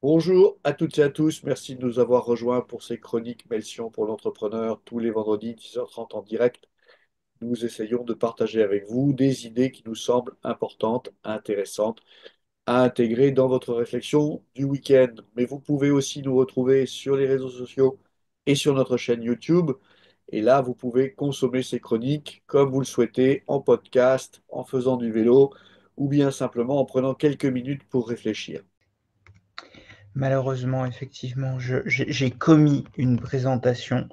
Bonjour à toutes et à tous, merci de nous avoir rejoints pour ces chroniques Melsion pour l'entrepreneur tous les vendredis 10h30 en direct. Nous essayons de partager avec vous des idées qui nous semblent importantes, intéressantes à intégrer dans votre réflexion du week-end. Mais vous pouvez aussi nous retrouver sur les réseaux sociaux et sur notre chaîne YouTube. Et là, vous pouvez consommer ces chroniques comme vous le souhaitez, en podcast, en faisant du vélo ou bien simplement en prenant quelques minutes pour réfléchir. Malheureusement, effectivement, j'ai commis une présentation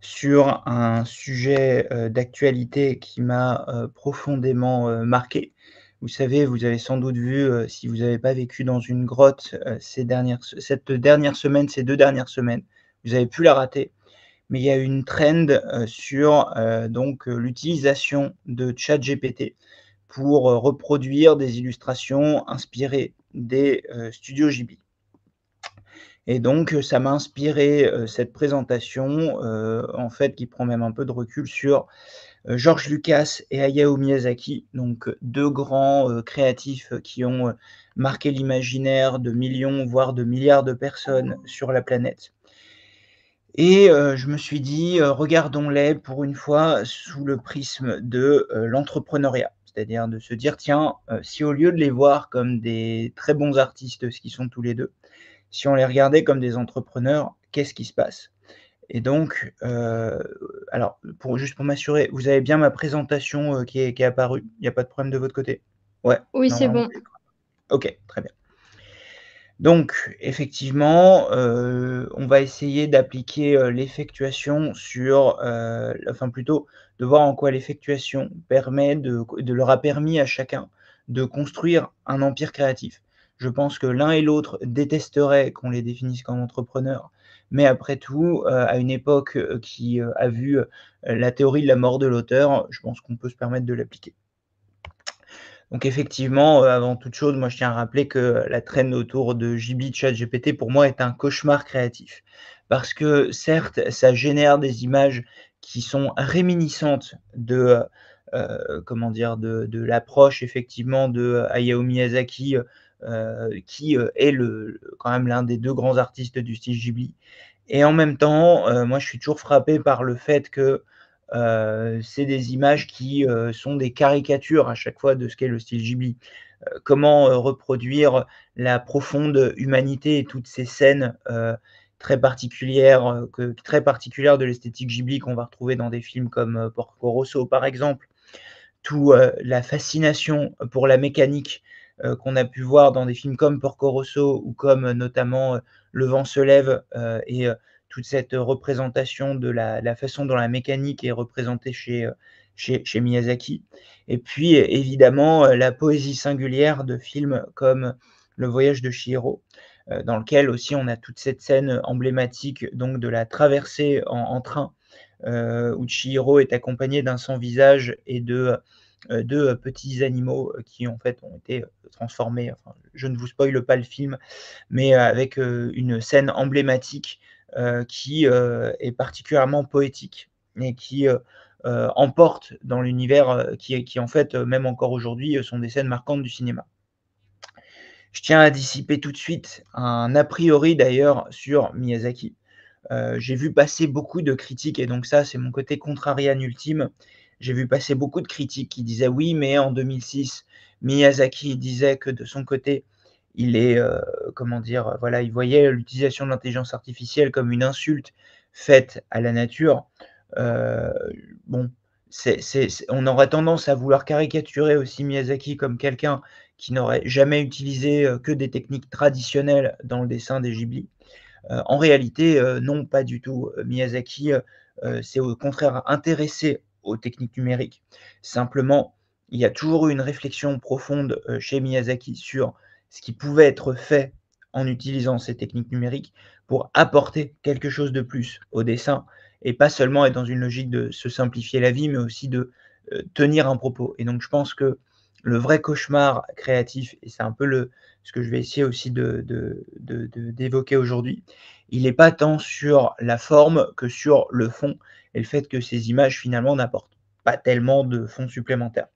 sur un sujet d'actualité qui m'a profondément marqué. Vous savez, vous avez sans doute vu, si vous n'avez pas vécu dans une grotte cette dernière semaine, ces 2 dernières semaines, vous avez pu la rater. Mais il y a une trend sur l'utilisation de ChatGPT pour reproduire des illustrations inspirées des studios Ghibli. Et donc, ça m'a inspiré, cette présentation, en fait, qui prend même un peu de recul sur, George Lucas et Hayao Miyazaki, donc 2 grands, créatifs qui ont, marqué l'imaginaire de millions, voire de milliards de personnes sur la planète. Et je me suis dit: «Regardons-les pour une fois sous le prisme de, l'entrepreneuriat». C'est-à-dire de se dire: «Tiens, si au lieu de les voir comme des très bons artistes, ce qu'ils sont tous les 2, si on les regardait comme des entrepreneurs, qu'est-ce qui se passe?» Et donc, alors juste pour m'assurer, vous avez bien ma présentation, qui est apparue? Il y a pas de problème de votre côté? Ouais, Oui, c'est normalement. bon. OK, très bien. Donc effectivement, on va essayer d'appliquer, l'effectuation sur, enfin plutôt de voir en quoi l'effectuation permet de leur a permis à chacun de construire un empire créatif. Je pense que l'un et l'autre détesteraient qu'on les définisse comme entrepreneurs, mais après tout, à une époque, qui, a vu, la théorie de la mort de l'auteur, je pense qu'on peut se permettre de l'appliquer. Donc effectivement, avant toute chose, moi je tiens à rappeler que la traîne autour de Ghibli, ChatGPT, pour moi est un cauchemar créatif. Parce que certes, ça génère des images qui sont réminiscentes de, comment dire? De l'approche effectivement de Hayao Miyazaki, qui, est quand même l'un des 2 grands artistes du style Ghibli. Et en même temps, moi je suis toujours frappé par le fait que, c'est des images qui, sont des caricatures à chaque fois de ce qu'est le style Ghibli. Comment, reproduire la profonde humanité et toutes ces scènes, très particulières de l'esthétique Ghibli qu'on va retrouver dans des films comme, Porco Rosso par exemple. Tout, la fascination pour la mécanique, qu'on a pu voir dans des films comme Porco Rosso ou comme, notamment, Le vent se lève, et toute cette représentation de la façon dont la mécanique est représentée chez Miyazaki. Et puis évidemment, la poésie singulière de films comme Le voyage de Chihiro, dans lequel aussi on a toute cette scène emblématique donc de la traversée en train, où Chihiro est accompagné d'un sans visage et de petits animaux, qui en fait ont été, transformés, enfin, je ne vous spoile pas le film, mais avec, une scène emblématique, qui, est particulièrement poétique et qui, emporte dans l'univers, qui en fait, même encore aujourd'hui, sont des scènes marquantes du cinéma. Je tiens à dissiper tout de suite un a priori d'ailleurs sur Miyazaki. J'ai vu passer beaucoup de critiques et donc ça, c'est mon côté contrarian ultime. J'ai vu passer beaucoup de critiques qui disaient: «Oui, mais en 2006, Miyazaki disait que de son côté, il est, comment dire? Voilà, il voyait l'utilisation de l'intelligence artificielle comme une insulte faite à la nature». Heu, bon, on aurait tendance à vouloir caricaturer aussi Miyazaki comme quelqu'un qui n'aurait jamais utilisé, que des techniques traditionnelles dans le dessin des Ghibli. En réalité, non, pas du tout. Miyazaki, s'est au contraire intéressé aux techniques numériques. Simplement, il y a toujours eu une réflexion profonde, chez Miyazaki sur ce qui pouvait être fait en utilisant ces techniques numériques pour apporter quelque chose de plus au dessin et pas seulement être dans une logique de se simplifier la vie, mais aussi de, tenir un propos. Et donc je pense que le vrai cauchemar créatif et c'est un peu ce que je vais essayer aussi d'évoquer aujourd'hui, il n'est pas tant sur la forme que sur le fond et le fait que ces images finalement n'apportent pas tellement de fond supplémentaire.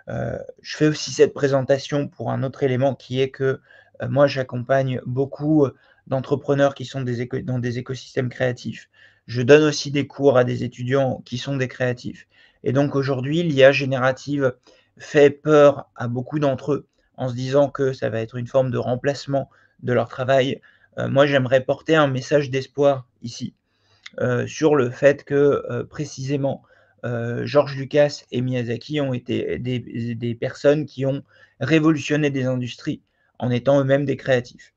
Je fais aussi cette présentation pour un autre élément qui est que, Moi, j'accompagne beaucoup d'entrepreneurs qui sont dans des écosystèmes créatifs. Je donne aussi des cours à des étudiants qui sont des créatifs. Et donc aujourd'hui, l'IA générative fait peur à beaucoup d'entre eux en se disant que ça va être une forme de remplacement de leur travail. Moi, j'aimerais porter un message d'espoir ici sur le fait que précisément George Lucas et Miyazaki ont été des personnes qui ont révolutionné des industries en étant eux-mêmes des créatifs.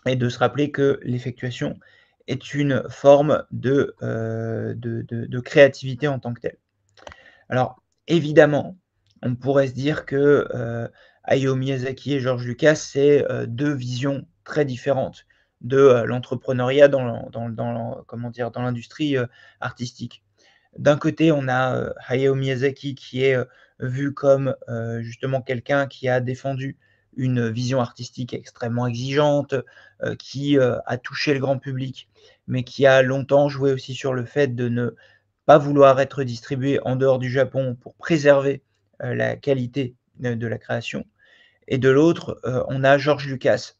Et de se rappeler que l'effectuation est une forme de créativité en tant que telle. Alors, évidemment, on pourrait se dire que Hayao Miyazaki et George Lucas, c'est deux visions très différentes de l'entrepreneuriat comment dire, dans l'industrie artistique. D'un côté, on a Hayao Miyazaki qui est vu comme justement quelqu'un qui a défendu une vision artistique extrêmement exigeante, qui a touché le grand public, mais qui a longtemps joué aussi sur le fait de ne pas vouloir être distribué en dehors du Japon pour préserver la qualité de la création. Et de l'autre, on a George Lucas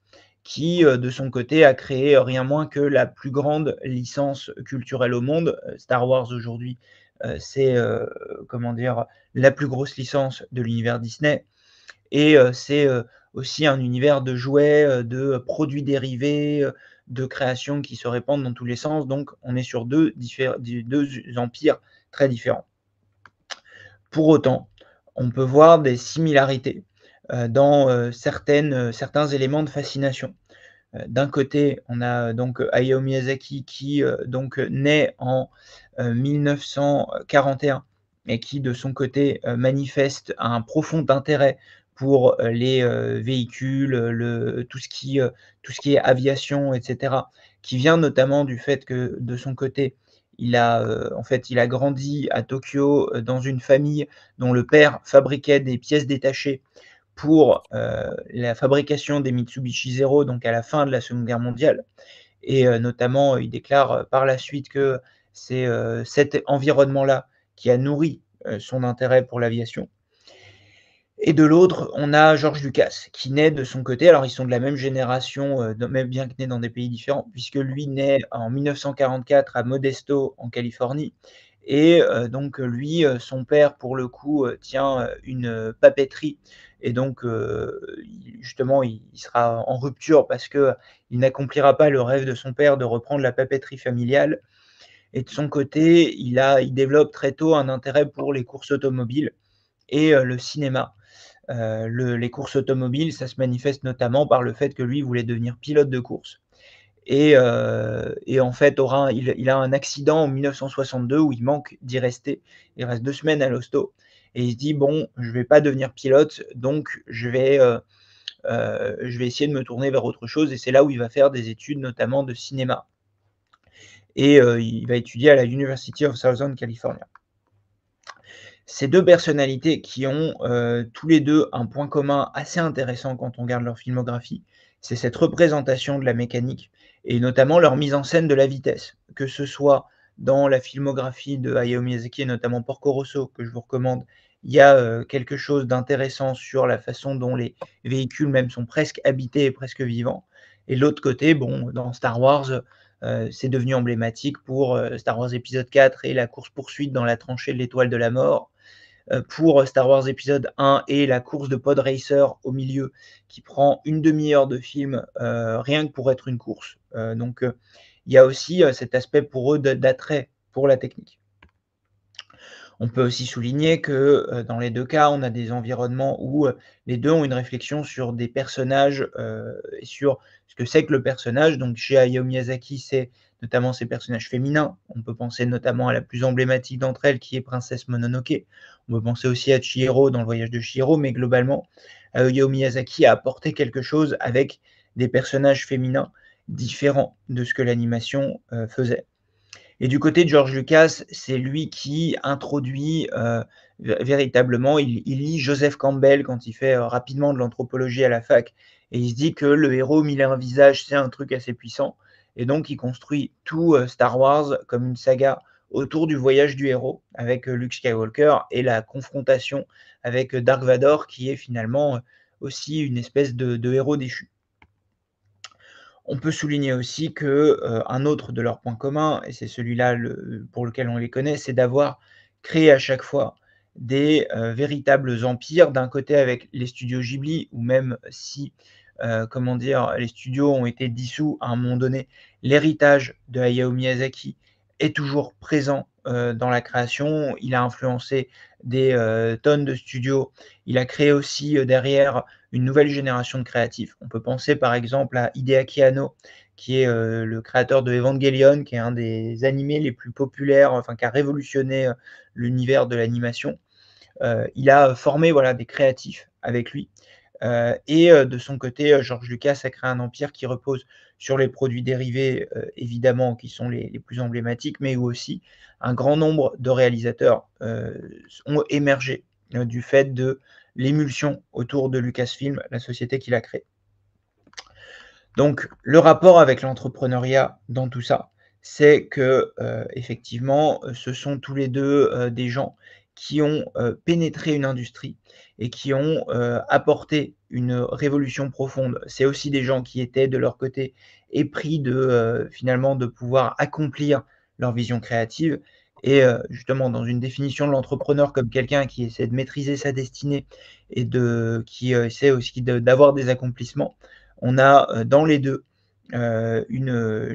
qui, de son côté, a créé rien moins que la plus grande licence culturelle au monde. Star Wars aujourd'hui, c'est, comment dire? La plus grosse licence de l'univers Disney et c'est, aussi un univers de jouets, de produits dérivés, de créations qui se répandent dans tous les sens. Donc on est sur 2 empires très différents. Pour autant, on peut voir des similarités, dans, certains éléments de fascination. D'un côté, on a donc Hayao Miyazaki qui, donc naît en 1941 et qui de son côté, manifeste un profond intérêt pour, les, véhicules, le tout ce qui est aviation et cetera, qui vient notamment du fait que de son côté, en fait, il a grandi à Tokyo, dans une famille dont le père fabriquait des pièces détachées pour la fabrication des Mitsubishi Zero, donc à la fin de la Seconde Guerre mondiale. Et notamment, il déclare par la suite que c'est cet environnement-là qui a nourri son intérêt pour l'aviation. Et de l'autre, on a George Lucas, qui naît de son côté. Alors, ils sont de la même génération, même bien que nés dans des pays différents, puisque lui naît en 1944 à Modesto, en Californie. Et donc, lui, son père, pour le coup, tient une papeterie. Et donc, justement, il sera en rupture parce qu'il n'accomplira pas le rêve de son père de reprendre la papeterie familiale. Et de son côté, il développe très tôt un intérêt pour les courses automobiles et le cinéma. Les courses automobiles, ça se manifeste notamment par le fait que lui voulait devenir pilote de course et en fait il a un accident en 1962 où il manque d'y rester. Il reste 2 semaines à l'hosto et il se dit: «Bon, je vais pas devenir pilote, donc je vais essayer de me tourner vers autre chose» et c'est là où il va faire des études notamment de cinéma et il va étudier à la University of Southern California. Ces 2 personnalités qui ont, tous les 2 un point commun assez intéressant quand on regarde leur filmographie, c'est cette représentation de la mécanique et notamment leur mise en scène de la vitesse. Que ce soit dans la filmographie de Hayao Miyazaki et notamment Porco Rosso que je vous recommande, il y a, quelque chose d'intéressant sur la façon dont les véhicules même sont presque habités et presque vivants et de l'autre côté, bon, dans Star Wars, c'est devenu emblématique pour, Star Wars épisode 4 et la course poursuite dans la tranchée de l'étoile de la mort pour Star Wars épisode 1 et la course de pod racer au milieu qui prend une demi-heure de film rien que pour être une course. Donc il y a aussi cet aspect pour eux d'attrait pour la technique. On peut aussi souligner que dans les deux cas, on a des environnements où les deux ont une réflexion sur des personnages et sur ce que c'est que le personnage. Donc chez Hayao Miyazaki, c'est notamment ces personnages féminins. On peut penser notamment à la plus emblématique d'entre elles qui est Princesse Mononoke. On peut penser aussi à Chihiro dans Le Voyage de Chihiro, mais globalement, Hayao Miyazaki a apporté quelque chose avec des personnages féminins différents de ce que l'animation faisait. Et du côté de George Lucas, c'est lui qui introduit véritablement, il lit Joseph Campbell quand il fait rapidement de l'anthropologie à la fac et il se dit que le héros mille et un visages, c'est un truc assez puissant et donc il construit tout Star Wars comme une saga autour du voyage du héros avec Luke Skywalker et la confrontation avec Dark Vador qui est finalement aussi une espèce de héros déchu. On peut souligner aussi que, un autre de leurs points communs, et c'est celui-là pour lequel on les connaît, c'est d'avoir créé à chaque fois des, véritables empires. D'un côté avec les studios Ghibli, ou même si, comment dire? Les studios ont été dissous à un moment donné, l'héritage de Hayao Miyazaki est toujours présent, dans la création. Il a influencé des, tonnes de studios. Il a créé aussi, derrière, une nouvelle génération de créatifs. On peut penser par exemple à Hideaki Anno, qui est, le créateur de Evangelion, qui est un des animés les plus populaires, enfin qui a révolutionné, l'univers de l'animation. Il a formé, voilà, des créatifs avec lui, et de son côté, George Lucas a créé un empire qui repose sur les produits dérivés, évidemment, qui sont les plus emblématiques, mais où aussi un grand nombre de réalisateurs, ont émergé, du fait de l'émulsion autour de Lucasfilm, la société qu'il a créée. Donc le rapport avec l'entrepreneuriat dans tout ça, c'est que, effectivement, ce sont tous les 2 des gens qui ont, pénétré une industrie et qui ont, apporté une révolution profonde. C'est aussi des gens qui étaient de leur côté épris de, finalement, de pouvoir accomplir leur vision créative, et justement dans une définition de l'entrepreneur comme quelqu'un qui essaie de maîtriser sa destinée et qui, essaie aussi d'avoir des accomplissements. On a, dans les 2,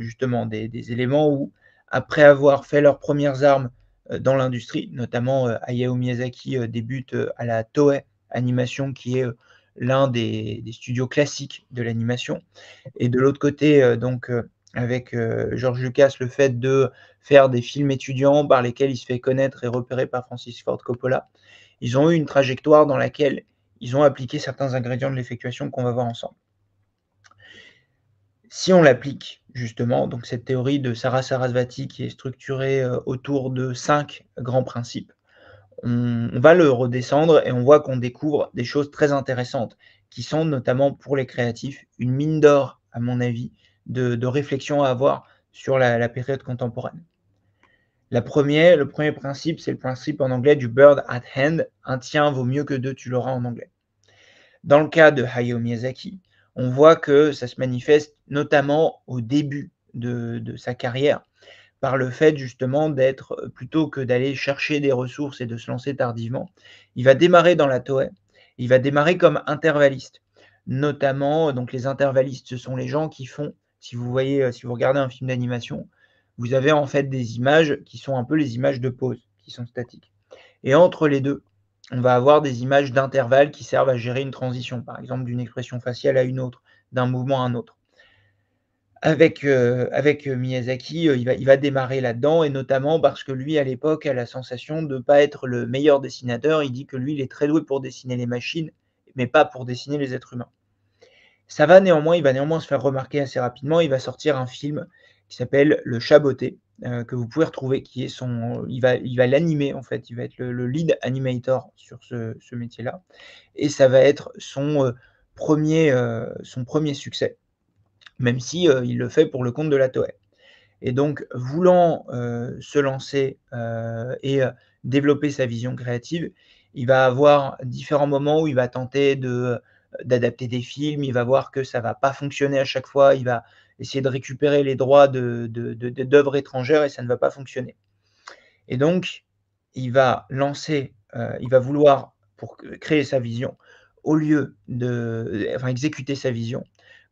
justement des éléments où, après avoir fait leurs premières armes, dans l'industrie, notamment, Hayao Miyazaki, débute, à la Toei Animation, qui est, l'un des studios classiques de l'animation, et de l'autre côté, donc, avec, George Lucas, le fait de faire des films étudiants par lesquels il se fait connaître et repérer par Francis Ford Coppola. Ils ont eu une trajectoire dans laquelle ils ont appliqué certains ingrédients de l'effectuation qu'on va voir ensemble. Si on l'applique justement, donc cette théorie de Sarah Sarasvati qui est structurée, autour de 5 grands principes, on va le redescendre et on voit qu'on découvre des choses très intéressantes qui sont notamment pour les créatifs une mine d'or à mon avis de réflexion à avoir sur la période contemporaine. Le premier principe, c'est le principe en anglais du bird at hand, un tien vaut mieux que deux tu l'auras en anglais. Dans le cas de Hayao Miyazaki, on voit que ça se manifeste notamment au début de sa carrière, par le fait justement d'être, plutôt que d'aller chercher des ressources et de se lancer tardivement, il va démarrer dans la Toei, il va démarrer comme intervalliste. Notamment, donc les intervallistes, ce sont les gens qui font, si vous voyez, si vous regardez un film d'animation, vous avez en fait des images qui sont un peu les images de pause, qui sont statiques. Et entre les 2, on va avoir des images d'intervalle qui servent à gérer une transition, par exemple d'une expression faciale à une autre, d'un mouvement à un autre. Avec Miyazaki, il va démarrer là-dedans, et notamment parce que lui, à l'époque, a la sensation de ne pas être le meilleur dessinateur. Il dit que lui, il est très doué pour dessiner les machines, mais pas pour dessiner les êtres humains. Il va néanmoins se faire remarquer assez rapidement. Il va sortir un film qui s'appelle Le Chat botté, que vous pouvez retrouver, qui est il va l'animer en fait, il va être le lead animator sur ce métier-là, et ça va être son 1er succès, même si, il le fait pour le compte de la Toei. Et donc voulant, se lancer, et développer sa vision créative, il va avoir différents moments où il va tenter d'adapter des films. Il va voir que ça va pas fonctionner à chaque fois. Il va essayer de récupérer les droits d'œuvres étrangères et ça ne va pas fonctionner. Et donc il va vouloir, pour créer sa vision, au lieu exécuter sa vision,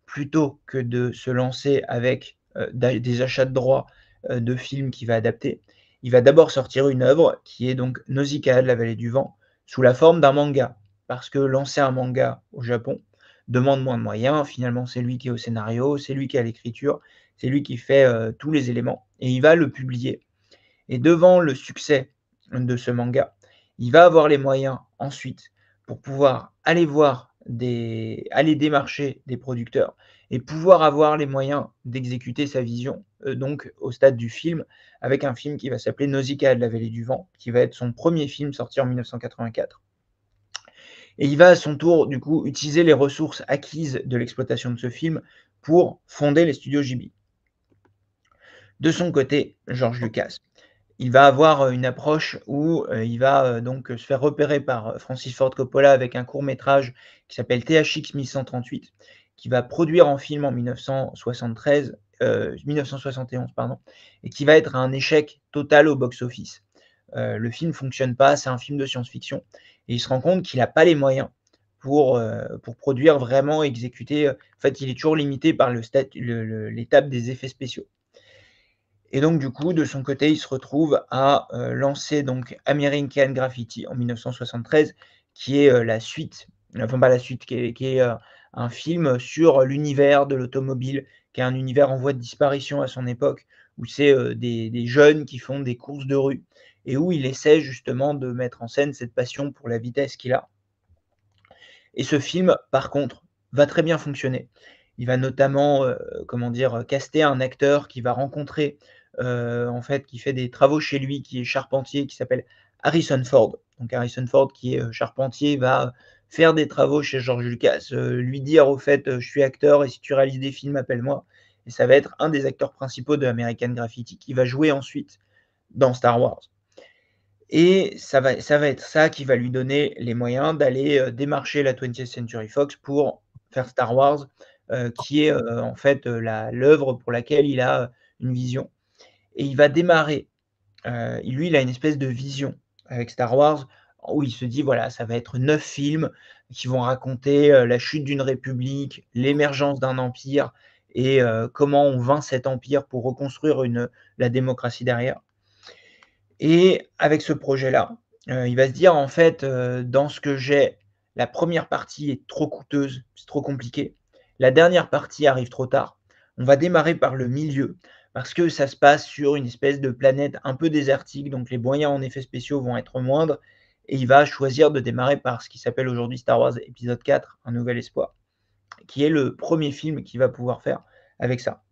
plutôt que de se lancer avec, des achats de droits, de films qu'il va adapter, il va d'abord sortir une œuvre qui est donc Nausicaa de la vallée du vent, sous la forme d'un manga. Parce que lancer un manga au Japon demande moins de moyens. Finalement, c'est lui qui est au scénario, c'est lui qui est à l'écriture, c'est lui qui fait, tous les éléments, et il va le publier. Et devant le succès de ce manga, il va avoir les moyens ensuite pour pouvoir aller démarcher des producteurs et pouvoir avoir les moyens d'exécuter sa vision, donc au stade du film, avec un film qui va s'appeler Nausicaa de la vallée du vent, qui va être son premier film sorti en 1984. Et il va à son tour, du coup, utiliser les ressources acquises de l'exploitation de ce film pour fonder les studios Ghibli. De son côté, George Lucas, il va avoir, une approche où, il va, donc se faire repérer par, Francis Ford Coppola avec un court métrage qui s'appelle THX 1138, qui va produire en film en 1971 pardon, et qui va être un échec total au box-office. Le film fonctionne pas, c'est un film de science-fiction et il se rend compte qu'il a pas les moyens pour produire vraiment, exécuter, en fait, il est toujours limité par l'étape des effets spéciaux. Et donc du coup, de son côté, il se retrouve à, lancer donc American Graffiti en 1973, qui est, la suite, enfin pas la suite, qui est un film sur l'univers de l'automobile, qui est un univers en voie de disparition à son époque, où c'est, des jeunes qui font des courses de rue et où il essaie justement de mettre en scène cette passion pour la vitesse qu'il a. Et ce film, par contre, va très bien fonctionner. Il va notamment, comment dire? Caster un acteur qui va rencontrer, en fait, qui fait des travaux chez lui, qui est charpentier, qui s'appelle Harrison Ford. Donc Harrison Ford qui est, charpentier, va faire des travaux chez George Lucas, lui dire: «Au fait, je suis acteur et si tu réalises des films, appelle-moi» et ça va être un des acteurs principaux de American Graffiti qui va jouer ensuite dans Star Wars. Et ça va être ça qui va lui donner les moyens d'aller, démarcher la 20th Century Fox pour faire Star Wars, qui est, en fait, la l'œuvre pour laquelle il a, une vision. Et il va démarrer, lui, il a une espèce de vision avec Star Wars où il se dit: «Voilà, ça va être 9 films qui vont raconter, la chute d'une république, l'émergence d'un empire et comment on vainc cet empire pour reconstruire la démocratie derrière». Et avec ce projet-là, il va se dire: «En fait, dans ce que j'ai, la première partie est trop coûteuse, c'est trop compliqué. La dernière partie arrive trop tard. On va démarrer par le milieu, parce que ça se passe sur une espèce de planète un peu désertique, donc les moyens en effets spéciaux vont être moindres» et il va choisir de démarrer par ce qui s'appelle aujourd'hui Star Wars épisode 4, Un nouvel espoir, qui est le premier film qu'il va pouvoir faire avec ça.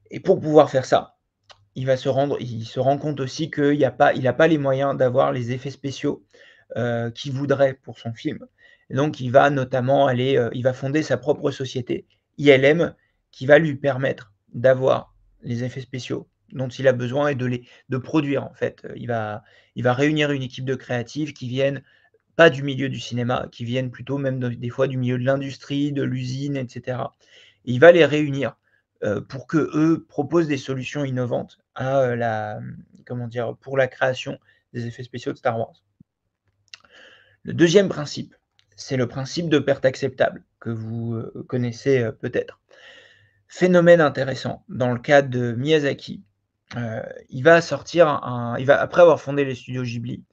Et pour pouvoir faire ça, il se rend compte aussi qu'il a pas les moyens d'avoir les effets spéciaux, qu'il voudrait pour son film. Et donc il va notamment aller, il va fonder sa propre société, ILM, qui va lui permettre d'avoir les effets spéciaux dont il a besoin et de produire en fait. Il va réunir une équipe de créatifs qui viennent pas du milieu du cinéma, qui viennent plutôt même des fois du milieu de l'industrie, de l'usine et cetera. Et il va les réunir, pour qu'eux proposent des solutions innovantes à, comment dire? Pour la création des effets spéciaux de Star Wars. Le deuxième principe, c'est le principe de perte acceptable que vous, connaissez, peut-être. Phénomène intéressant, dans le cas de Miyazaki, il va après avoir fondé les studios Ghibli,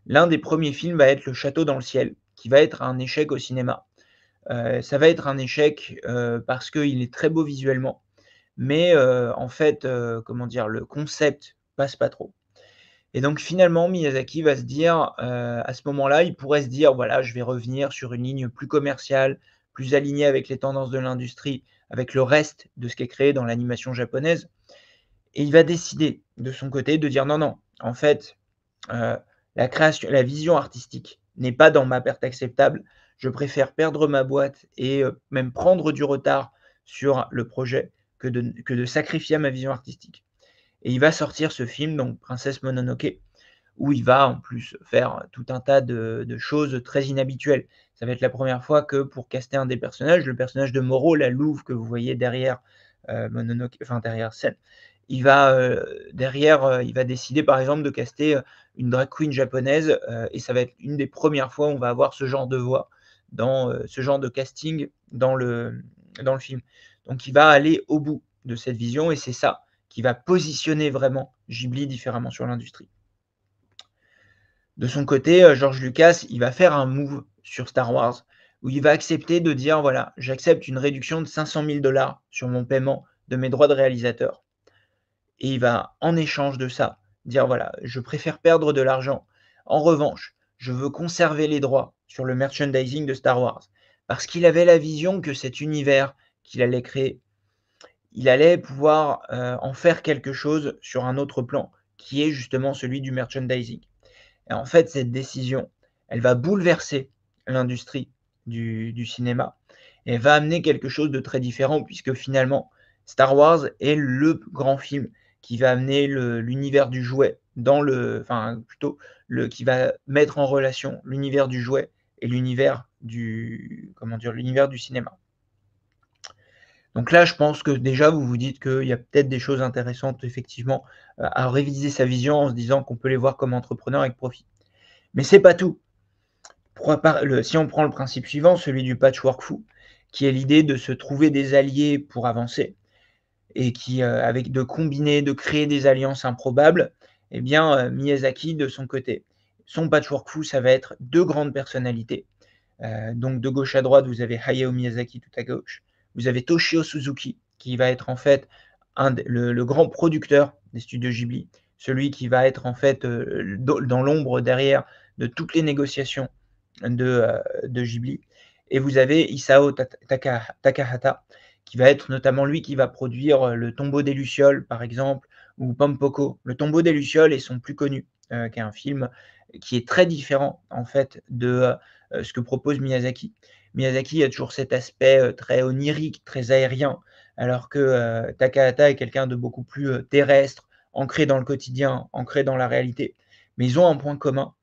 l'un des premiers films va être Le Château dans le ciel, qui va être un échec au cinéma. Ça va être un échec, parce qu'il est très beau visuellement, mais en fait, comment dire? Le concept passe pas trop et donc finalement Miyazaki va se dire, à ce moment-là, il pourrait se dire: «Voilà, je vais revenir sur une ligne plus commerciale, plus alignée avec les tendances de l'industrie, avec le reste de ce qui est créé dans l'animation japonaise» et il va décider de son côté de dire: «Non, non, en fait, heu, la vision artistique n'est pas dans ma perte acceptable. Je préfère perdre ma boîte et même prendre du retard sur le projet que de sacrifier ma vision artistique» et il va sortir ce film donc Princesse Mononoke où il va en plus faire tout un tas de choses très inhabituelles. Ça va être la première fois que pour caster un des personnages, le personnage de Moro, la louve que vous voyez derrière, Mononoke enfin derrière scène, il va décider par exemple de caster, une drag queen japonaise, et ça va être une des premières fois où on va avoir ce genre de voix dans, ce genre de casting dans le film. Donc il va aller au bout de cette vision et c'est ça qui va positionner vraiment Ghibli différemment sur l'industrie. De son côté, George Lucas, il va faire un move sur Star Wars, où il va accepter de dire: «Voilà, j'accepte une réduction de 500 000 sur mon paiement de mes droits de réalisateur» et il va, en échange de ça, dire: «Voilà, je préfère perdre de l'argent. En revanche, je veux conserver les droits sur le merchandising de Star Wars». Parce qu'il avait la vision que cet univers qu'il allait créer, il allait pouvoir, en faire quelque chose sur un autre plan, qui est justement celui du merchandising. Et en fait, cette décision, elle va bouleverser l'industrie du cinéma et elle va amener quelque chose de très différent puisque finalement, Star Wars est le grand film qui va amener l'univers du jouet enfin plutôt qui va mettre en relation l'univers du jouet et l'univers du comment dire? L'univers du cinéma. Donc là, je pense que déjà, vous vous dites qu'il y a peut-être des choses intéressantes, effectivement, à réviser sa vision en se disant qu'on peut les voir comme entrepreneurs avec profit. Mais c'est pas tout. Si on prend le principe suivant, celui du patchwork fou, qui est l'idée de se trouver des alliés pour avancer et qui, avec de combiner, de créer des alliances improbables, eh bien, Miyazaki, de son côté, son patchwork fou, ça va être 2 grandes personnalités. Donc de gauche à droite, vous avez Hayao Miyazaki tout à gauche. Vous avez Toshio Suzuki, qui va être en fait le grand producteur des studios Ghibli, celui qui va être en fait dans l'ombre derrière de toutes les négociations de Ghibli. Et vous avez Isao Takahata, qui va être notamment lui qui va produire Le Tombeau des Lucioles, par exemple, ou Pompoko. Le Tombeau des Lucioles est son plus connu, qui est un film qui est très différent en fait de ce que propose Miyazaki. Miyazaki a toujours cet aspect très onirique, très aérien, alors que Takahata est quelqu'un de beaucoup plus terrestre, ancré dans le quotidien, ancré dans la réalité. Mais ils ont un point commun,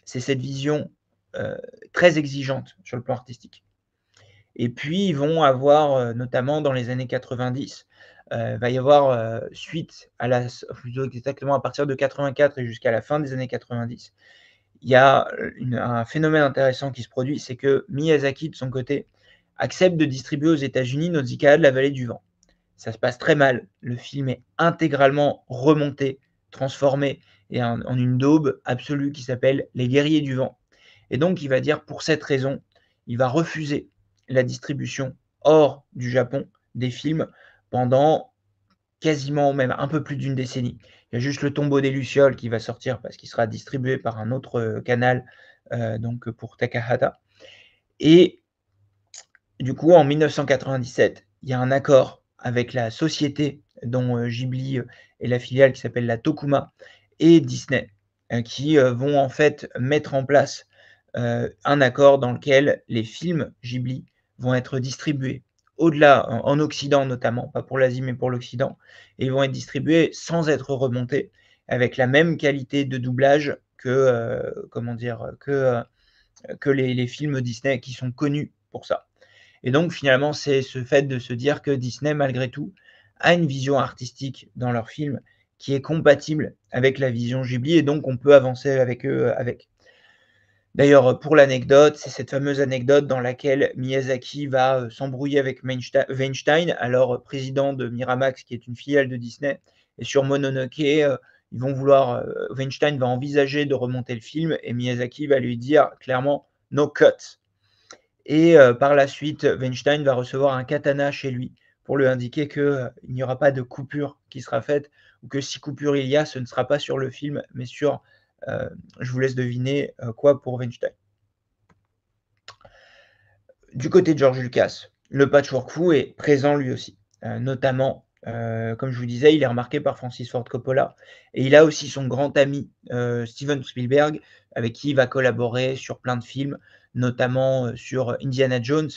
c'est cette vision euh, très exigeante sur le plan artistique. Et puis, ils vont avoir, notamment dans les années 90, va y avoir, suite à la, plutôt exactement à partir de 84 et jusqu'à la fin des années 90, il y a un phénomène intéressant qui se produit, c'est que Miyazaki, de son côté, accepte de distribuer aux États-Unis Nausicaa de la vallée du vent. Ça se passe très mal. Le film est intégralement remonté, transformé et en une daube absolue qui s'appelle Les Guerriers du Vent. Et donc, il va dire, pour cette raison, il va refuser la distribution hors du Japon des films pendant quasiment même un peu plus d'une décennie. Il y a juste Le Tombeau des Lucioles qui va sortir parce qu'il sera distribué par un autre canal, donc pour Takahata. Et du coup, en 1997, il y a un accord avec la société dont Ghibli est la filiale qui s'appelle la Tokuma et Disney, qui vont en fait mettre en place un accord dans lequel les films Ghibli vont être distribués au-delà, en Occident notamment, pas pour l'Asie mais pour l'Occident, et ils vont être distribués sans être remontés, avec la même qualité de doublage que, comment dire, que les films Disney qui sont connus pour ça. Et donc finalement, c'est ce fait de se dire que Disney, malgré tout, a une vision artistique dans leurs films qui est compatible avec la vision Ghibli, et donc on peut avancer avec eux avec. D'ailleurs, pour l'anecdote, c'est cette fameuse anecdote dans laquelle Miyazaki va s'embrouiller avec Weinstein, alors président de Miramax, qui est une filiale de Disney. Et sur Mononoke, ils vont vouloir, Weinstein va envisager de remonter le film et Miyazaki va lui dire clairement no cut. Et par la suite, Weinstein va recevoir un katana chez lui pour lui indiquer qu'il n'y aura pas de coupure qui sera faite, ou que si coupure il y a, ce ne sera pas sur le film, mais sur, je vous laisse deviner quoi pour Weinstein. Du côté de George Lucas, le patchwork fou est présent lui aussi, notamment, comme je vous disais, il est remarqué par Francis Ford Coppola et il a aussi son grand ami Steven Spielberg, avec qui il va collaborer sur plein de films, notamment sur Indiana Jones.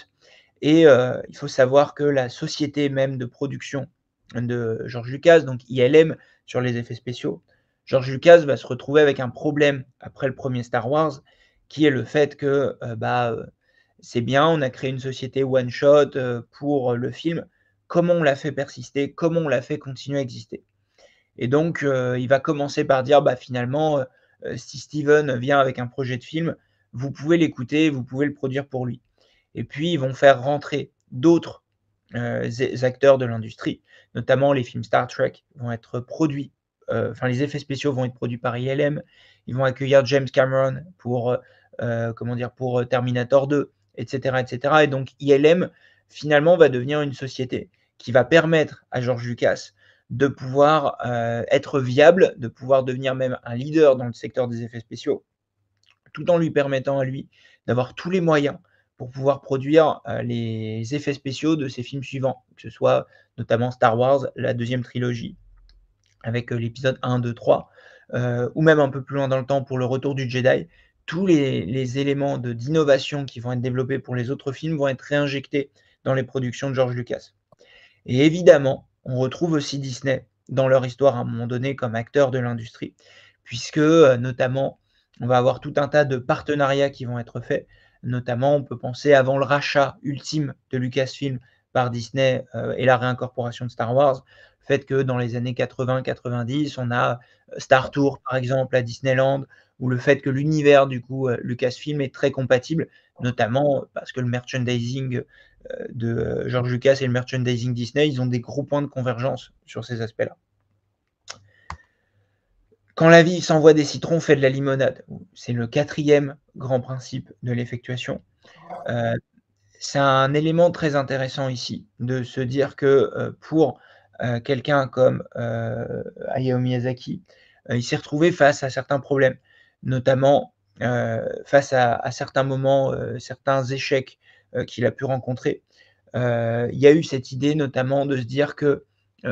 Et il faut savoir que la société même de production de George Lucas, donc ILM sur les effets spéciaux, George Lucas va se retrouver avec un problème après le premier Star Wars, qui est le fait que c'est bien, on a créé une société one shot pour le film. Comment on l'a fait persister? Comment on l'a fait continuer à exister? Et donc, il va commencer par dire, bah, finalement, si Steven vient avec un projet de film, vous pouvez l'écouter, vous pouvez le produire pour lui. Et puis, ils vont faire rentrer d'autres acteurs de l'industrie, notamment les films Star Trek vont être produits, enfin, les effets spéciaux vont être produits par ILM. Ils vont accueillir James Cameron pour, comment dire, pour Terminator 2, etc., etc. Et donc, ILM, finalement, va devenir une société qui va permettre à George Lucas de pouvoir être viable, de pouvoir devenir même un leader dans le secteur des effets spéciaux, tout en lui permettant à lui d'avoir tous les moyens pour pouvoir produire les effets spéciaux de ses films suivants, que ce soit notamment Star Wars, la deuxième trilogie, avec l'épisode 1, 2, 3, ou même un peu plus loin dans le temps pour le retour du Jedi. Tous les éléments d'innovation qui vont être développés pour les autres films vont être réinjectés dans les productions de George Lucas. Et évidemment, on retrouve aussi Disney dans leur histoire à un moment donné comme acteur de l'industrie, puisque notamment, on va avoir tout un tas de partenariats qui vont être faits. Notamment, on peut penser avant le rachat ultime de Lucasfilm par Disney et la réincorporation de Star Wars. Le fait que dans les années 80-90, on a Star Tour, par exemple, à Disneyland, ou le fait que l'univers, du coup, Lucasfilm est très compatible, notamment parce que le merchandising de George Lucas et le merchandising Disney, ils ont des gros points de convergence sur ces aspects-là. Quand la vie s'envoie des citrons, fait de la limonade. C'est le 4e grand principe de l'effectuation. Heu, c'est un élément très intéressant ici, de se dire que, pour, quelqu'un comme, Hayao Miyazaki, il s'est retrouvé face à certains problèmes, notamment, face à certains moments, certains échecs, qu'il a pu rencontrer. Il y a eu cette idée notamment de se dire que,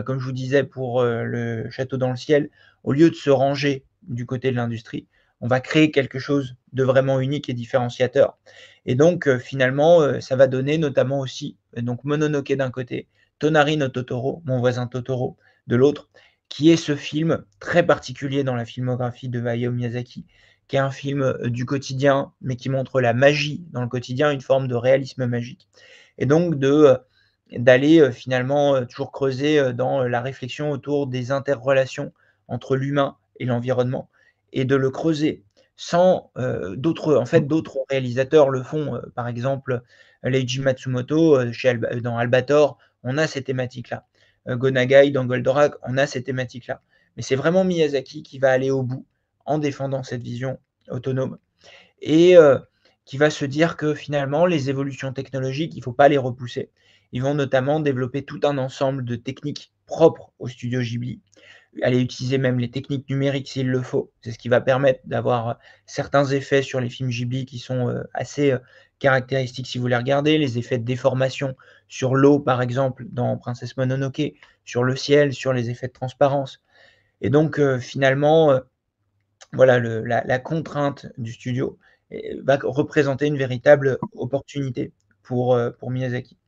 comme je vous disais pour, le Château dans le ciel, au lieu de se ranger du côté de l'industrie, on va créer quelque chose de vraiment unique et différenciateur. Et donc, finalement, ça va donner notamment aussi, donc Mononoke d'un côté, Tonari no Totoro, Mon voisin Totoro de l'autre, qui est ce film très particulier dans la filmographie de Hayao Miyazaki, qui est un film, du quotidien, mais qui montre la magie dans le quotidien, une forme de réalisme magique. Et donc d'aller, finalement, toujours creuser, dans la réflexion autour des interrelations entre l'humain et l'environnement et de le creuser sans, d'autres réalisateurs le font, par exemple, Leiji Matsumoto, chez dans Albator, on a ces thématiques-là. Go Nagai dans Goldorak, on a ces thématiques-là. Mais c'est vraiment Miyazaki qui va aller au bout en défendant cette vision autonome et qui va se dire que finalement les évolutions technologiques, il ne faut pas les repousser. Ils vont notamment développer tout un ensemble de techniques propres au studio Ghibli, aller utiliser même les techniques numériques s'il le faut. C'est ce qui va permettre d'avoir certains effets sur les films Ghibli qui sont, assez, caractéristiques si vous les regardez. Les effets de déformation sur l'eau, par exemple, dans Princesse Mononoke, sur le ciel, sur les effets de transparence et donc finalement, voilà la contrainte du studio va représenter une véritable opportunité pour Miyazaki.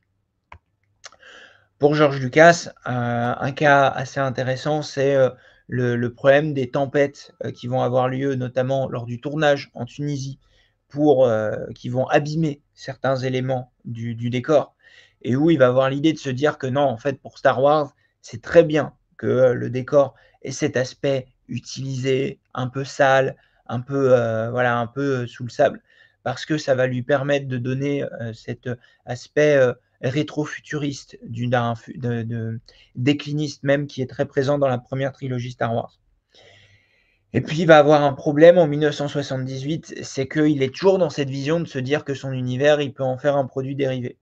Pour George Lucas, un cas assez intéressant, c'est, le problème des tempêtes, qui vont avoir lieu notamment lors du tournage en Tunisie qui vont abîmer certains éléments du décor et où il va avoir l'idée de se dire que non, en fait, pour Star Wars, c'est très bien que, le décor ait cet aspect utilisé, un peu sale, un peu, voilà, un peu, sous le sable parce que ça va lui permettre de donner, cet, aspect, rétrofuturiste d'un décliniste même qui est très présent dans la première trilogie Star Wars. Et puis il va avoir un problème en 1978, c'est qu'il est toujours dans cette vision de se dire que son univers, il peut en faire un produit dérivé.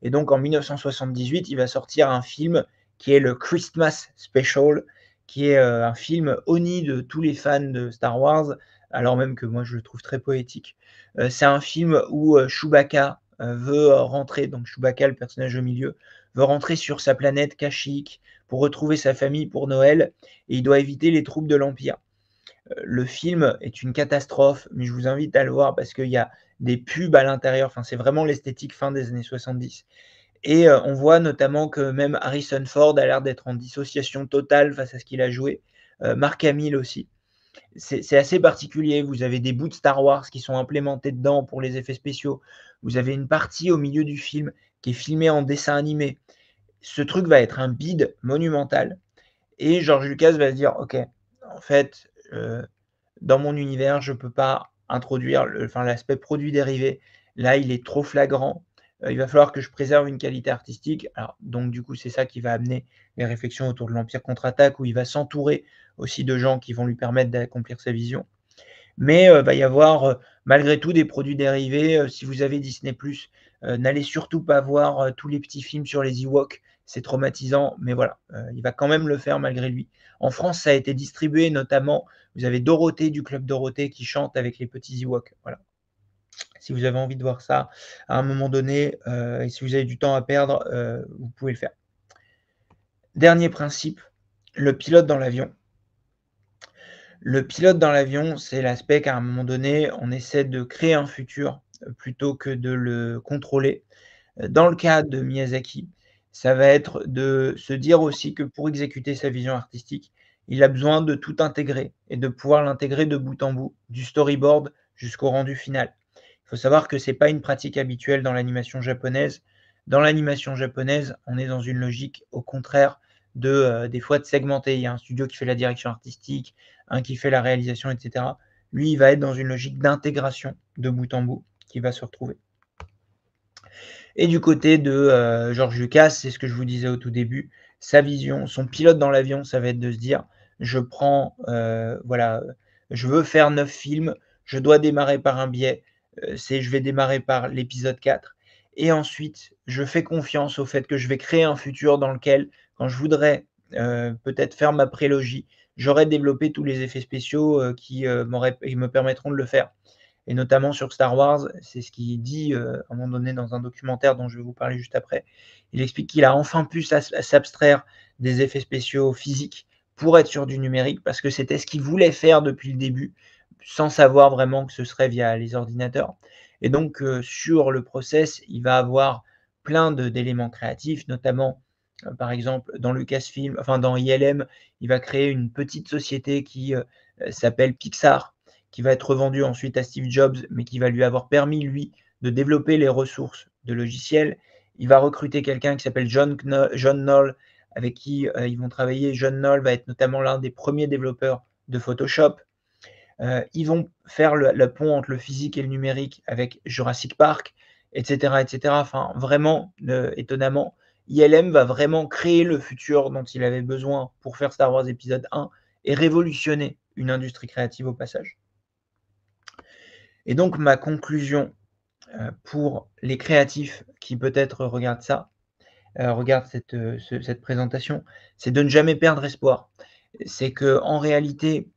Et donc en 1978, il va sortir un film qui est le Christmas Special, qui est, un film honni de tous les fans de Star Wars, alors même que moi je le trouve très poétique. C'est un film où, Chewbacca, veut, rentrer, donc Chewbacca, le personnage au milieu, veut rentrer sur sa planète Kashyyyk pour retrouver sa famille pour Noël et il doit éviter les troupes de l'Empire. Le film est une catastrophe, mais je vous invite à le voir parce qu'il y a des pubs à l'intérieur, enfin c'est vraiment l'esthétique fin des années 70 et on voit notamment que même Harrison Ford a l'air d'être en dissociation totale face à ce qu'il a joué, Mark Hamill aussi. C'est assez particulier, vous avez des bouts de Star Wars qui sont implémentés dedans pour les effets spéciaux. Vous avez une partie au milieu du film qui est filmée en dessin animé. Ce truc va être un bide monumental et George Lucas va se dire: «OK, en fait, dans mon univers, je peux pas introduire l'aspect produit dérivé. Là, il est trop flagrant. Il va falloir que je préserve une qualité artistique». Alors donc du coup, c'est ça qui va amener les réflexions autour de l'Empire contre-attaque où il va s'entourer aussi de gens qui vont lui permettre d'accomplir sa vision. Mais, va y avoir, malgré tout des produits dérivés, si vous avez Disney+, n'allez surtout pas voir, tous les petits films sur les Ewoks, c'est traumatisant, mais voilà, il va quand même le faire malgré lui. En France, ça a été distribué notamment, vous avez Dorothée du club Dorothée qui chante avec les petits Ewoks, voilà. Si vous avez envie de voir ça à un moment donné, et si vous avez du temps à perdre, vous pouvez le faire. Dernier principe, le pilote dans l'avion. Le pilote dans l'avion, c'est l'aspect qu'à un moment donné, on essaie de créer un futur, plutôt que de le contrôler. Dans le cas de Miyazaki, ça va être de se dire aussi que pour exécuter sa vision artistique, il a besoin de tout intégrer et de pouvoir l'intégrer de bout en bout, du storyboard jusqu'au rendu final. Il faut savoir que c'est pas une pratique habituelle dans l'animation japonaise. Dans l'animation japonaise, on est dans une logique, au contraire, des fois de segmenter. Il y a un studio qui fait la direction artistique, un qui fait la réalisation, etc. Lui, il va être dans une logique d'intégration de bout en bout qui va se retrouver. Et du côté de George Lucas, c'est ce que je vous disais au tout début, sa vision, son pilote dans l'avion, ça va être de se dire, je prends, voilà, je veux faire 9 films, je dois démarrer par un biais, je vais démarrer par l'épisode 4 et ensuite je fais confiance au fait que je vais créer un futur dans lequel, quand je voudrais, peut-être faire ma prélogie, j'aurais développé tous les effets spéciaux, qui me permettront de le faire et notamment sur Star Wars, c'est ce qu'il dit, à un moment donné dans un documentaire dont je vais vous parler juste après. Il explique qu'il a enfin pu s'abstraire des effets spéciaux physiques pour être sur du numérique parce que c'était ce qu'il voulait faire depuis le début, sans savoir vraiment que ce serait via les ordinateurs et donc sur le process, il va avoir plein d'éléments créatifs, notamment, par exemple dans Lucasfilm, enfin dans ILM, il va créer une petite société qui, s'appelle Pixar, qui va être revendu ensuite à Steve Jobs, mais qui va lui avoir permis, lui, de développer les ressources de logiciels. Il va recruter quelqu'un qui s'appelle John Knoll, avec qui ils vont travailler. John Knoll va être notamment l'un des premiers développeurs de Photoshop. Ils vont faire le pont entre le physique et le numérique avec Jurassic Park, etc., etc. Enfin, vraiment, étonnamment, ILM va vraiment créer le futur dont il avait besoin pour faire Star Wars épisode 1 et révolutionner une industrie créative au passage. Et donc ma conclusion, pour les créatifs qui peut-être regardent ça, regardent cette présentation, c'est de ne jamais perdre espoir. C'est qu'en réalité,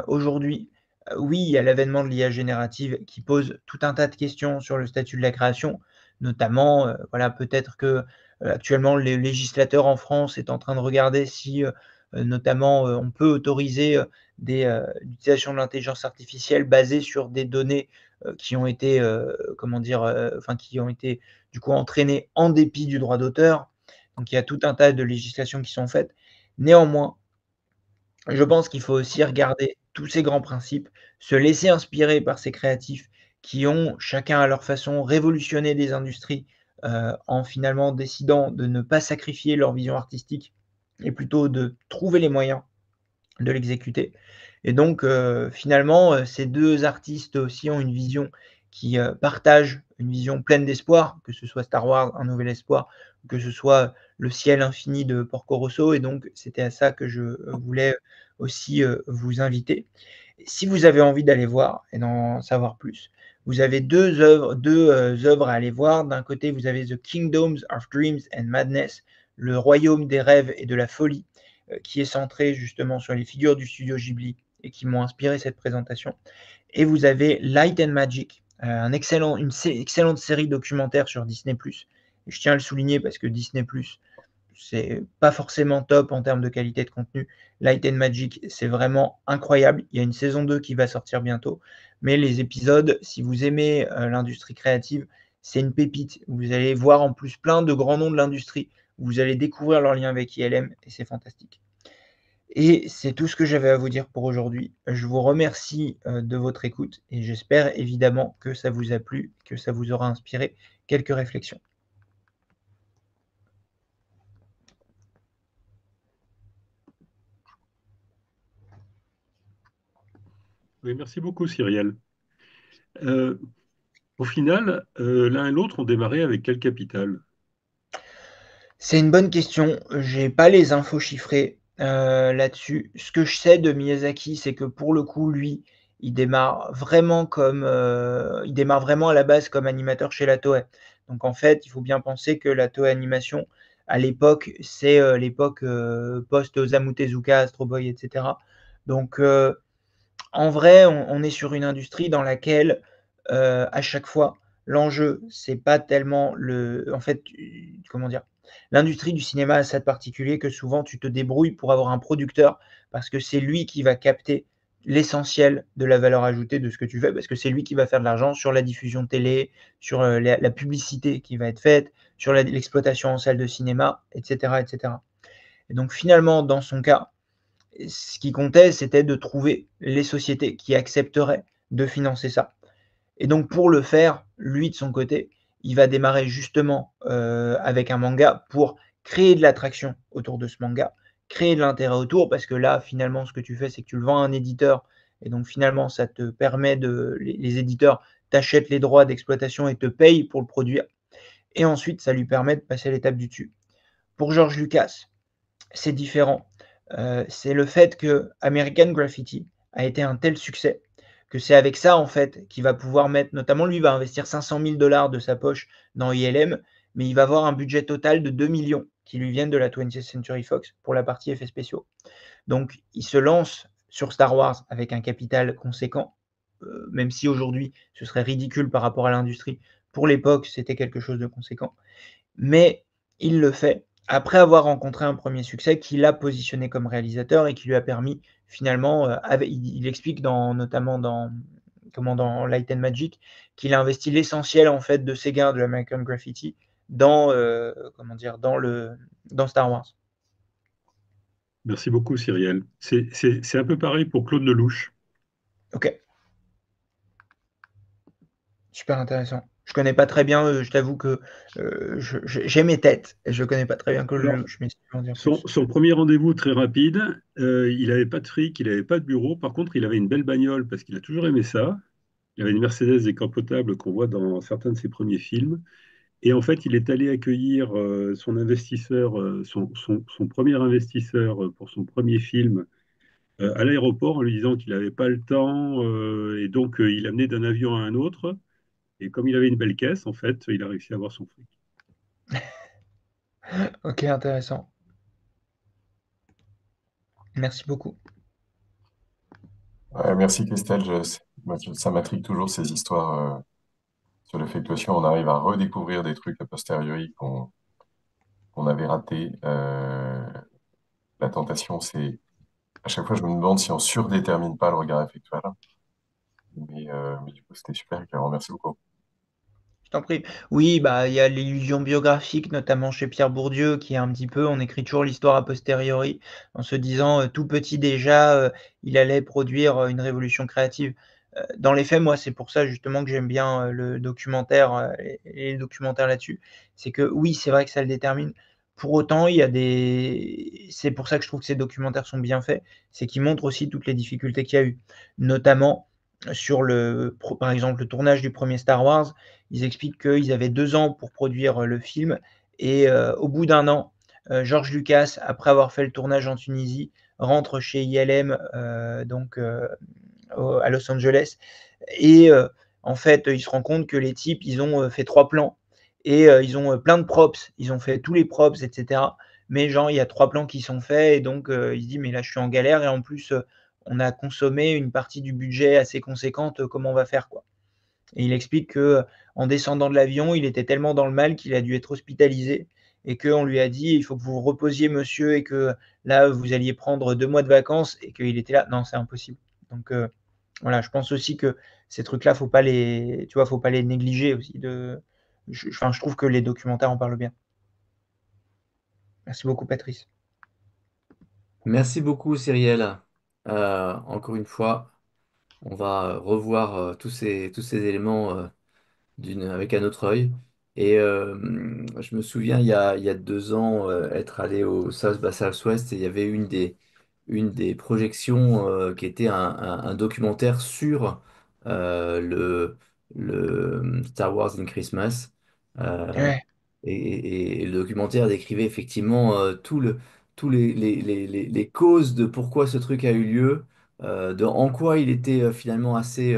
aujourd'hui, oui, il y a l'avènement de l'IA générative qui pose tout un tas de questions sur le statut de la création, notamment, voilà, peut-être que, actuellement le législateur en France est en train de regarder si, notamment, on peut autoriser, l'utilisation de l'intelligence artificielle basée sur des données, qui ont été, comment dire? Enfin qui ont été du coup entraînées en dépit du droit d'auteur. Donc il y a tout un tas de législations qui sont faites. Néanmoins, je pense qu'il faut aussi regarder tous ces grands principes, se laisser inspirer par ces créatifs qui ont, chacun à leur façon, révolutionné des industries, en finalement décidant de ne pas sacrifier leur vision artistique et plutôt de trouver les moyens de l'exécuter et donc finalement, ces 2 artistes aussi ont une vision qui, partagent une vision pleine d'espoir, que ce soit Star Wars: Un nouvel espoir, que ce soit Le ciel infini de Porco Rosso et donc c'était à ça que je, voulais aussi, vous inviter. Si vous avez envie d'aller voir et d'en savoir plus, vous avez 2 œuvres à aller voir. D'un côté, vous avez The Kingdoms of Dreams and Madness, Le royaume des rêves et de la folie, qui est centré justement sur les figures du studio Ghibli et qui m'ont inspiré cette présentation. Et vous avez Light and Magic, une excellente série documentaire sur Disney+. Et je tiens à le souligner parce que Disney+, c'est pas forcément top en termes de qualité de contenu. Light and Magic, c'est vraiment incroyable. Il y a une saison 2 qui va sortir bientôt. Mais les épisodes, si vous aimez l'industrie créative, c'est une pépite. Vous allez voir en plus plein de grands noms de l'industrie. Vous allez découvrir leur lien avec ILM et c'est fantastique. Et c'est tout ce que j'avais à vous dire pour aujourd'hui. Je vous remercie de votre écoute et j'espère évidemment que ça vous a plu, que ça vous aura inspiré quelques réflexions. Oui, merci beaucoup, Cyrielle. Euh, Au final, l'un et l'autre ont démarré avec quel capital? C'est une bonne question. J'ai pas les infos chiffrées, là-dessus. Ce que je sais de Miyazaki, c'est que pour le coup, lui, il démarre vraiment à la base comme animateur chez la Toei. Donc en fait, il faut bien penser que la Toei Animation, à l'époque, c'est, l'époque, post-Osamu Tezuka, Astro Boy et cetera. Donc en vrai, on est sur une industrie dans laquelle, à chaque fois, l'enjeu, c'est pas tellement en fait, comment dire? L'industrie du cinéma a ça de particulier que souvent tu te débrouilles pour avoir un producteur parce que c'est lui qui va capter l'essentiel de la valeur ajoutée de ce que tu fais, parce que c'est lui qui va faire de l'argent sur la diffusion télé, sur, la publicité qui va être faite, sur l'exploitation en salle de cinéma et cetera et cetera et donc finalement, dans son cas, ce qui comptait, c'était de trouver les sociétés qui accepteraient de financer ça. Et donc pour le faire, lui de son côté, il va démarrer justement avec un manga pour créer de l'attraction autour de ce manga, créer de l'intérêt autour, parce que là, finalement, ce que tu fais, c'est que tu le vends à un éditeur, et donc finalement, ça te permet les éditeurs t'achètent les droits d'exploitation et te payent pour le produire, et ensuite, ça lui permet de passer à l'étape du dessus. Pour George Lucas, c'est différent. C'est le fait que American Graffiti a été un tel succès que c'est avec ça, en fait, qu'il va pouvoir mettre, notamment lui, va investir 500 000 dollars de sa poche dans ILM, mais il va avoir un budget total de 2 millions qui lui viennent de la 20th Century Fox pour la partie effets spéciaux. Donc, il se lance sur Star Wars avec un capital conséquent, même si aujourd'hui, ce serait ridicule par rapport à l'industrie. Pour l'époque, c'était quelque chose de conséquent. Mais il le fait après avoir rencontré un premier succès qui l'a positionné comme réalisateur et qui lui a permis finalement, il explique notamment dans Light and Magic, qu'il a investi l'essentiel en fait de ses gains de l'American Graffiti dans, dans Star Wars. Merci beaucoup, Cyrielle. C'est un peu pareil pour Claude Lelouch. Ok, super intéressant. Je connais pas très bien, je t'avoue que j'ai mes têtes et je connais pas très bien Claude Alors, Lelouch, mais si tu veux en dire plus. son premier rendez-vous très rapide, il n'avait pas de fric, il n'avait pas de bureau. Par contre, il avait une belle bagnole parce qu'il a toujours aimé ça. Il avait une Mercedes décapotable qu'on voit dans certains de ses premiers films. Et en fait, il est allé accueillir son investisseur, son premier investisseur pour son premier film à l'aéroport en lui disant qu'il n'avait pas le temps et donc il amenait d'un avion à un autre. Et comme il avait une belle caisse, en fait, il a réussi à avoir son fric. Ok, intéressant. Merci beaucoup. Ouais, merci Christelle. Ça m'intrigue toujours ces histoires sur l'effectuation. On arrive à redécouvrir des trucs a posteriori qu'on avait ratés. La tentation, c'est à chaque fois, je me demande si on surdétermine pas le regard effectuel. Mais du coup, c'était super, Clément. Merci beaucoup. Je t'en prie. Oui, bah, il y a l'illusion biographique, notamment chez Pierre Bourdieu, qui est un petit peu, on écrit toujours l'histoire a posteriori, en se disant, tout petit déjà, il allait produire une révolution créative. Dans les faits, moi, c'est pour ça justement que j'aime bien le documentaire et les documentaires là-dessus. C'est que oui, c'est vrai que ça le détermine. Pour autant, il y a des. C'est pour ça que je trouve que ces documentaires sont bien faits, c'est qu'ils montrent aussi toutes les difficultés qu'il y a eu, notamment sur par exemple, le tournage du premier Star Wars. Ils expliquent qu'ils avaient 2 ans pour produire le film et au bout d'un an, George Lucas, après avoir fait le tournage en Tunisie, rentre chez ILM, à Los Angeles et en fait, il se rend compte que les types, ils ont, fait 3 plans et ils ont, plein de props. Ils ont fait tous les props et cetera, mais genre, il y a 3 plans qui sont faits et donc il se dit: «Mais là, je suis en galère et en plus, on a consommé une partie du budget assez conséquente, comment on va faire, quoi?» Et il explique que en descendant de l'avion, il était tellement dans le mal qu'il a dû être hospitalisé et qu'on lui a dit: «Il faut que vous vous reposiez monsieur et que là, vous alliez prendre 2 mois de vacances» et qu'il était là: «Non, c'est impossible». Donc voilà, je pense aussi que ces trucs-là, faut pas les négliger aussi je trouve que les documentaires en parlent bien. Merci beaucoup Patrice. Merci beaucoup, Cyrielle. Encore une fois, on va revoir tous ces éléments avec un autre œil. Et je me souviens, il y a 2 ans, être allé au South by Southwest et il y avait une des projections qui était un documentaire sur euh, le, le Star Wars in Christmas. Euh, Ouais, et le documentaire décrivait effectivement tous les causes de pourquoi ce truc a eu lieu, de en quoi il était finalement assez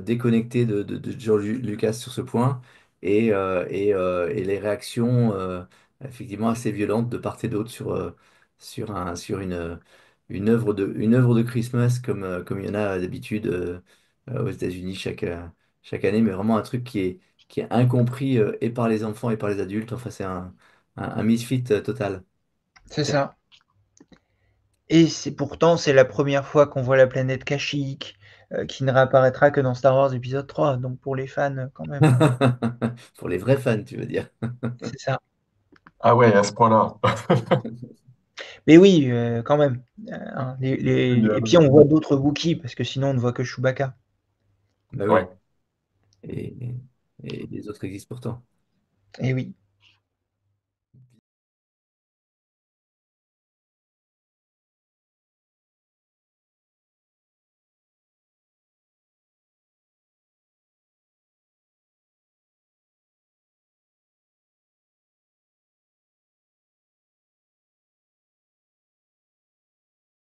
déconnecté de George Lucas sur ce point, et les réactions effectivement assez violentes de part et d'autre sur une œuvre de Christmas comme il y en a d'habitude aux États-Unis chaque année, mais vraiment un truc qui est incompris et par les enfants et par les adultes. Enfin, c'est un misfit total. c'est ça. Et c'est la première fois qu'on voit la planète Kashyyyk, qui ne réapparaîtra que dans Star Wars épisode 3, donc pour les fans, quand même, Pour les vrais fans, tu veux dire. c'est ça. Ah ouais, à ce point-là. Mais oui, quand même, hein, et Génial. puis on voit d'autres Wookiees parce que sinon on ne voit que Chewbacca. Bah Ouais. oui. Et et les autres existent pourtant. Et oui.